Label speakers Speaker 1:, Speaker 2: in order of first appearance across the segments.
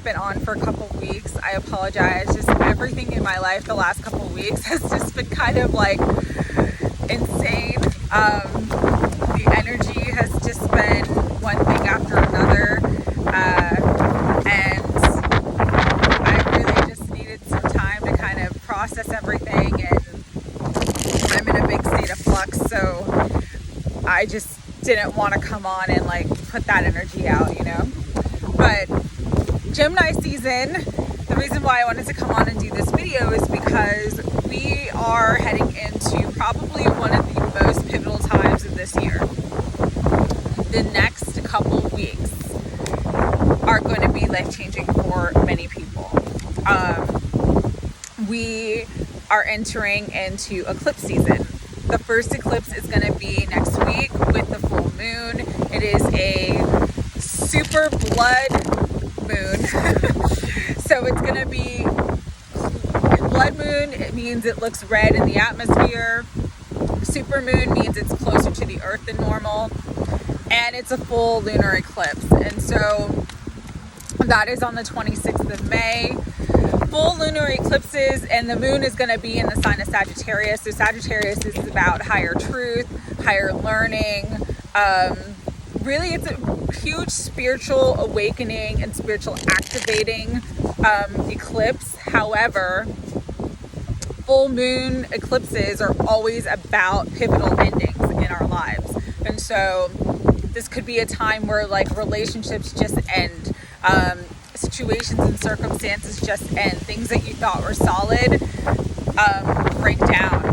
Speaker 1: been on for a couple weeks. I apologize. Just everything in my life the last couple weeks has just been kind of like insane. The energy has just been one thing after another. And I really just needed some time to kind of process everything, and I'm in a big state of flux, so I just didn't want to come on and like put that energy out, you know. But Gemini season, the reason why I wanted to come on and do this video is because we are heading into probably one of the most pivotal times of this year. The next couple weeks are going to be life-changing for many people. We are entering into eclipse season. The first eclipse is going to be next week with the full moon. It is a super blood moon. So it's going to be blood moon. It means it looks red in the atmosphere. Super moon means it's closer to the earth than normal. And it's a full lunar eclipse. And so that is on the 26th of May. Full lunar eclipses, and the moon is going to be in the sign of Sagittarius. So Sagittarius is about higher truth, higher learning. Really, it's a huge spiritual awakening and spiritual activating eclipse. However, full moon eclipses are always about pivotal endings in our lives. And so this could be a time where like relationships just end. Situations and circumstances just end. Things that you thought were solid break down.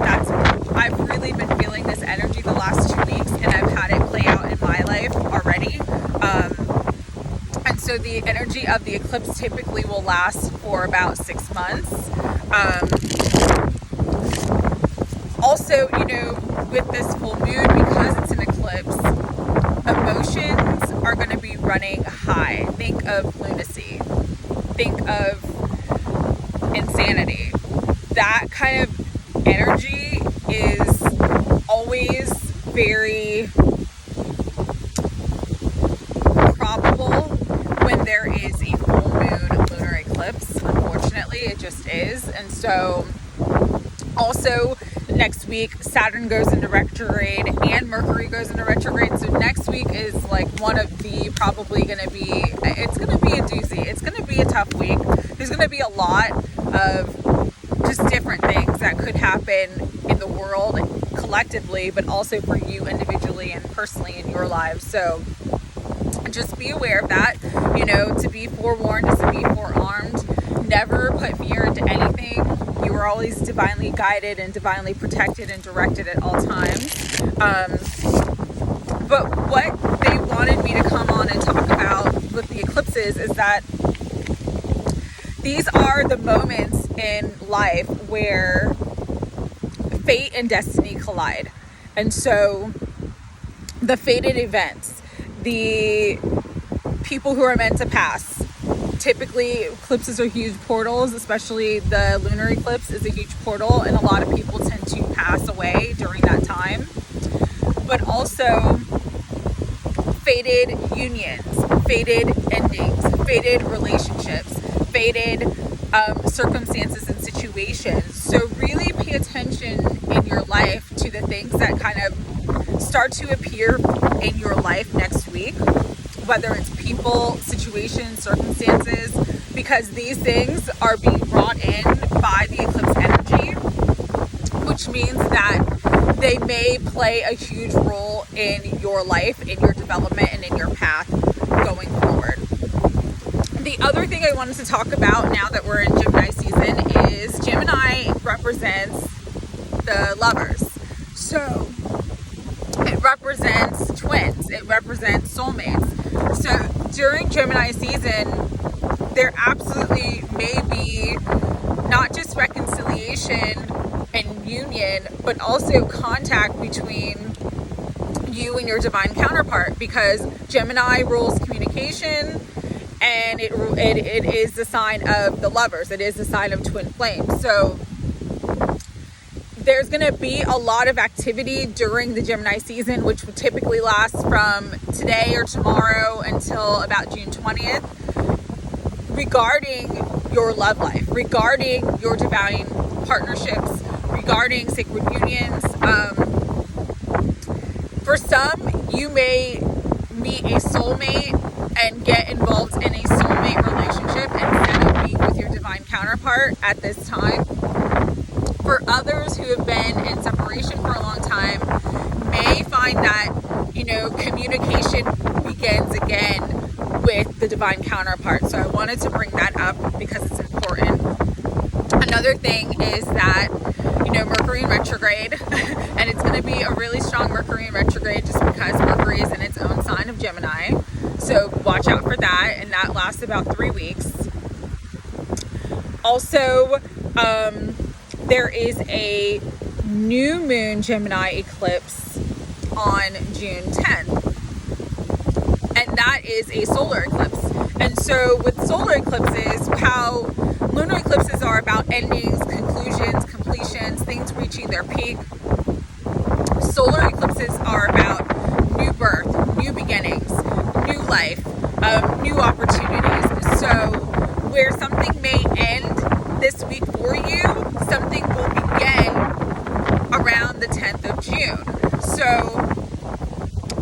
Speaker 1: I've really been feeling this energy the last 2 weeks, and I've had it play out in my life already. And so the energy of the eclipse typically will last for about 6 months. Also, you know, with this full moon, because it's an eclipse, emotions are going to be running high. Think of lunacy. Think of insanity. That kind of energy is always very probable when there is a full moon lunar eclipse. Unfortunately, it just is. And so also next week, Saturn goes into retrograde and Mercury goes into retrograde. So next week is like one of the probably going to be, it's going to be a doozy. It's going to be a tough week. There's going to be a lot of just different things that could happen in the world collectively, but also for you individually and personally in your lives. So just be aware of that. You know, to be forewarned is to be forearmed. Never put fear into anything. You are always divinely guided and divinely protected and directed at all times. But what they wanted me to come on and talk about with the eclipses is that these are the moments in life where fate and destiny collide. And so the fated events, the people who are meant to pass, typically eclipses are huge portals, especially the lunar eclipse is a huge portal, and a lot of people tend to pass away during that time. But also fated unions, fated endings, fated relationships, fated circumstances and situations. So really pay attention in your life to the things that kind of start to appear in your life next week, whether it's people, situations, circumstances, because these things are being brought in by the eclipse energy, which means that they may play a huge role in your life, in your development, and in your path going forward. The other thing I wanted to talk about now that we're in Gemini season is Gemini represents the lovers. So it represents twins. It represents soulmates. So during Gemini season, there absolutely may be not just reconciliation and union, but also contact between you and your divine counterpart, because Gemini rules communication, and it is the sign of the lovers. It is the sign of twin flames. So there's going to be a lot of activity during the Gemini season, which will typically last from today or tomorrow until about June 20th, regarding your love life, regarding your divine partnerships, regarding sacred unions. For some, you may meet a soulmate and get involved in a soulmate relationship instead of being with your divine counterpart at this time. For others who have been in separation for a long time, may find that, communication begins again with the divine counterpart. So I wanted to bring that up because it's important. Another thing is that, Mercury in retrograde, and it's going to be a really strong Mercury in retrograde just because Mercury is in its own sign of Gemini. So watch out for that, and that lasts about 3 weeks. Also, there is a new moon Gemini eclipse on June 10th. And that is a solar eclipse. And so with solar eclipses, how lunar eclipses are about endings, conclusions, completions, things reaching their peak. Solar eclipses are about new birth, new beginnings, new life, new opportunities. So where something may end this week for you, something will begin around the 10th of June. So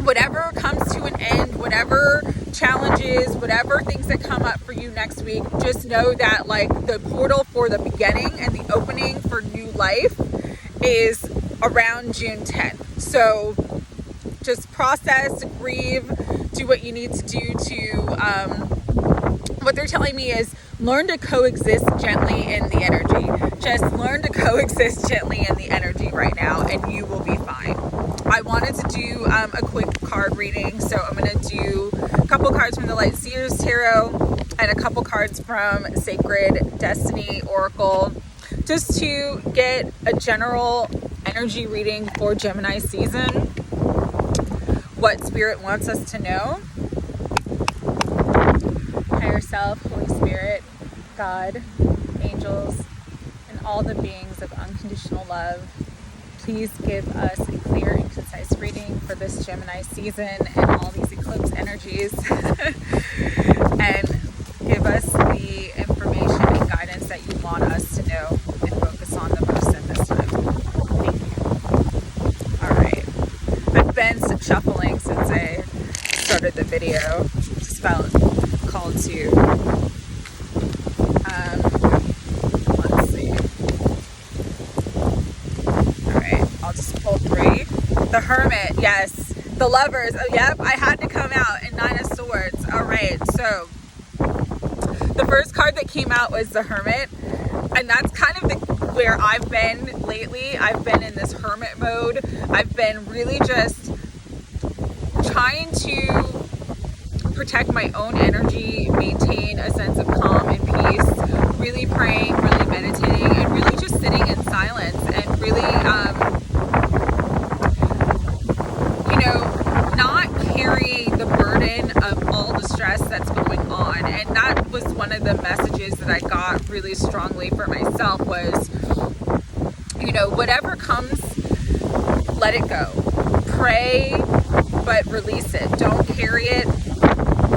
Speaker 1: whatever comes to an end, whatever challenges, whatever things that come up for you next week, just know that the portal for the beginning and the opening for new life is around June 10th. So just process, grieve, do what you need to do to, what they're telling me is learn to coexist gently in the energy. Just learn to coexist gently in the energy right now and you will be fine. I wanted to do a quick card reading, so I'm going to do a couple cards from the Light Seers Tarot and a couple cards from Sacred Destiny Oracle, just to get a general energy reading for Gemini season, what Spirit wants us to know. Higher Self, Holy Spirit, God, angels, and all the beings of unconditional love, please give us a clear and concise reading for this Gemini season and all these eclipse energies and give us the information and guidance that you want us to know and focus on the person this time. Thank you. Alright. I've been shuffling since I started the video. Just felt called to let's see. I'll just pull 3. The Hermit, yes. The Lovers, oh yep, I had to come out. And 9 of Swords. Alright, so the first card that came out was the Hermit. And that's kind of where I've been lately. I've been in this Hermit mode. I've been really just trying to protect my own energy, maintain a sense of calm and peace, really praying, really meditating, and really just sitting in silence and really not carrying the burden of all the stress that's going on. And that was one of the messages that I got really strongly for myself was, whatever comes, let it go. Pray, but release it. Don't carry it.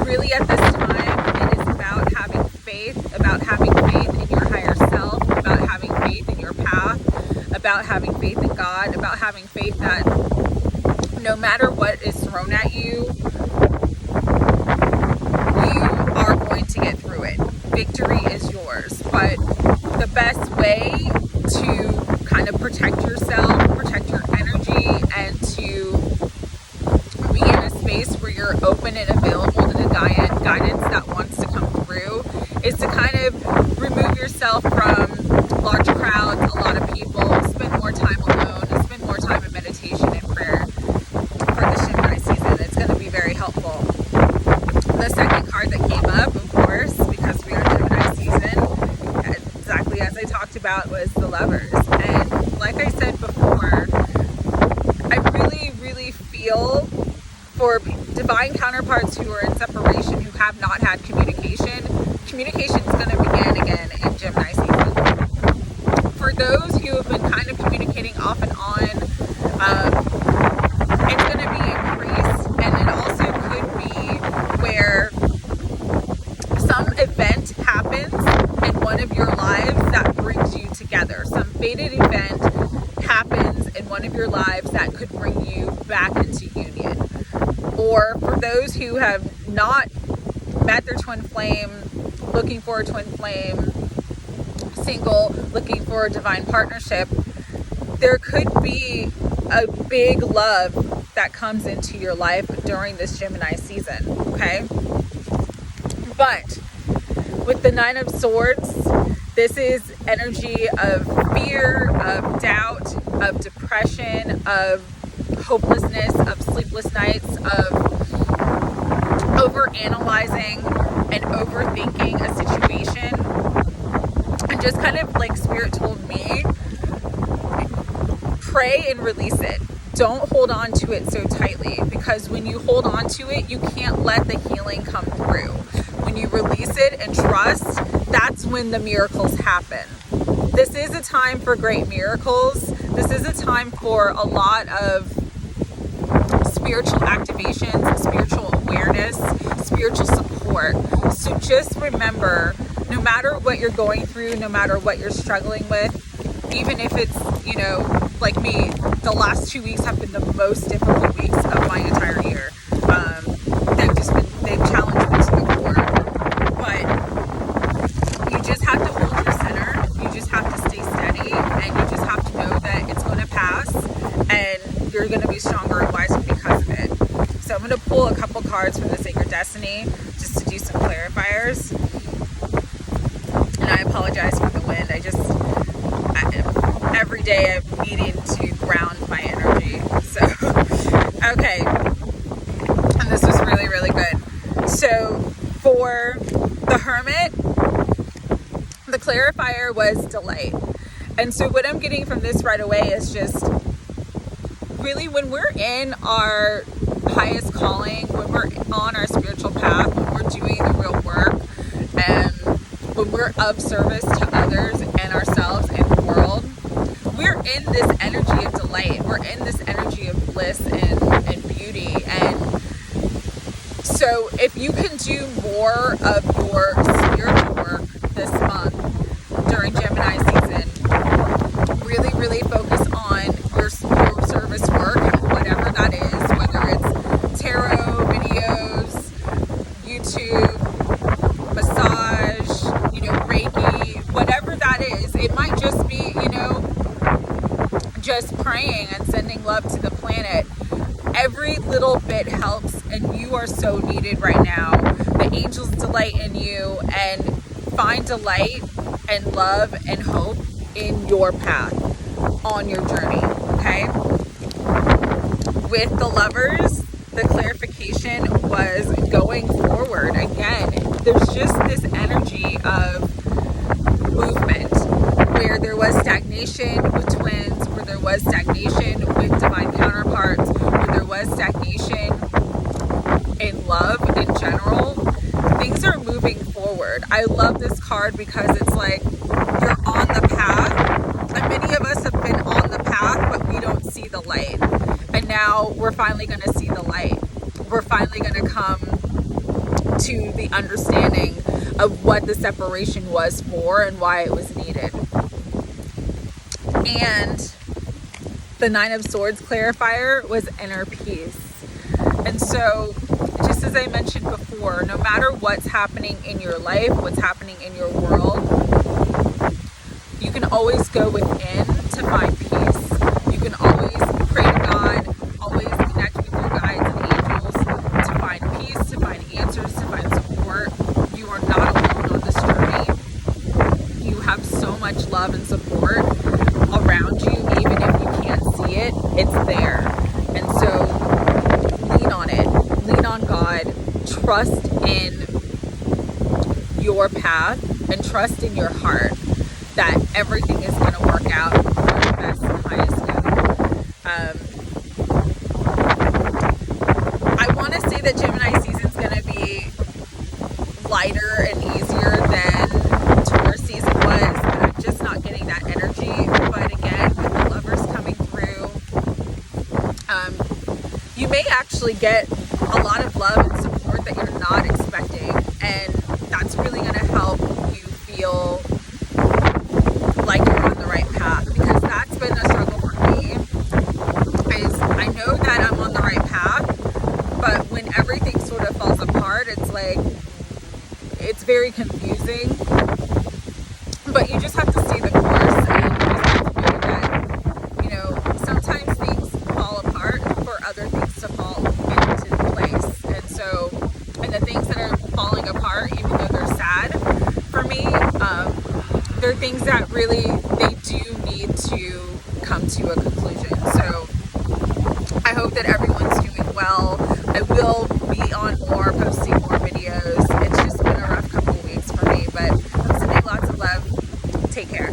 Speaker 1: Really at this time, it is about having faith in your higher self, about having faith in your path, about having faith in God, about having faith that no matter what is thrown at you, you are going to get through it. Victory is yours. But the best way to kind of protect yourself, protect your energy, and to be in a space where you're open and available to the guidance that wants to come through is to kind of remove yourself from large crowds, a lot of people, spend more time alone, spend more time in meditation and prayer for this Gemini season. It's going to be very helpful. The second card that came up, of course, because we are Gemini season, exactly as I talked about, was the Lovers. And like I said before, I really, really feel for divine counterparts who are in separation, who have not had communication is going to begin again in Gemini season. For those who have been kind of communicating off and on, it's going to be increased, and it also could be where some event one of your lives that brings you together. Some fated event happens in one of your lives that could bring you back into union. Or for those who have not met their twin flame, looking for a twin flame, single, looking for a divine partnership, there could be a big love that comes into your life during this Gemini season, okay? But with the Nine of Swords, this is energy of fear, of doubt, of depression, of hopelessness, of sleepless nights, of overanalyzing and overthinking a situation. And just kind of like Spirit told me, pray and release it. Don't hold on to it so tightly, because when you hold on to it, you can't let the healing come through. When you release it and trust, that's when the miracles happen. This is a time for great miracles. This is a time for a lot of spiritual activations, spiritual awareness, spiritual support. So just remember, no matter what you're going through, no matter what you're struggling with, even if it's, like me, the last 2 weeks have been the most difficult weeks of my entire year. They've challenged me to the core. But you just have to hold your center. You just have to stay steady, and you just have to know that it's going to pass, and you're going to be stronger and wiser because of it. So I'm going to pull a couple cards from the Sacred Destiny just to do some clarifiers. And I apologize for the wind. Every day I'm needing to ground my energy. So, okay. And this was really, really good. So for the Hermit, the clarifier was delight. And so what I'm getting from this right away is just really when we're in our highest calling, when we're on our spiritual path, when we're doing the real work, and when we're of service to others and ourselves and the world, we're in this energy of delight. We're in this energy of bliss and beauty. And so if you can do more of your spiritual work this month during Gemini season, really, really focus on your service work, whatever that is, whether it's tarot, videos, YouTube, massage, Reiki, whatever that is. It might just be, just praying and sending love to the planet. Every little bit helps, and you are so needed right now. The angels delight in you, and find delight and love and hope in your path on your journey, okay? With the Lovers, the clarification was going forward. Again, there's just this energy of movement, where there was stagnation with twins, where there was stagnation with divine counterparts, where there was stagnation in love in general. Things are moving forward. I love this card because it's like you're on the path, and many of us have been on the path, but we don't see the light. And now we're finally going to see the light. We're finally going to come to the understanding of what the separation was for and why it was needed. And the Nine of Swords clarifier was inner peace. And so, just as I mentioned before, no matter what's happening in your life, what's happening in your world, you can always go within to find peace. You can always pray to God, always connect with your guides and angels to find peace, to find answers, to find support. You are not alone on this journey. You have so much love and support around you, even if you can't see it, it's there. And so lean on it, lean on God, trust in your path, and trust in your heart that everything is going to work out for your best and highest good. I want to say that Gemini season is going to be lighter and easier than Taurus season was, but I'm just not getting that energy. But again, with the Lovers coming through, you may actually get a lot of love and support that you're not expecting, and that's really going to help you feel But you just have to stay the course, and you just have to know that, you know, sometimes things fall apart for other things to fall into place. And so, and the things that are falling apart, even though they're sad for me, they're things that really, they do need to come to a conclusion. So I hope that everyone's doing well. I will be on more, posting more videos. It's just been a rough couple of weeks for me, but I'm sending lots of love. Take care.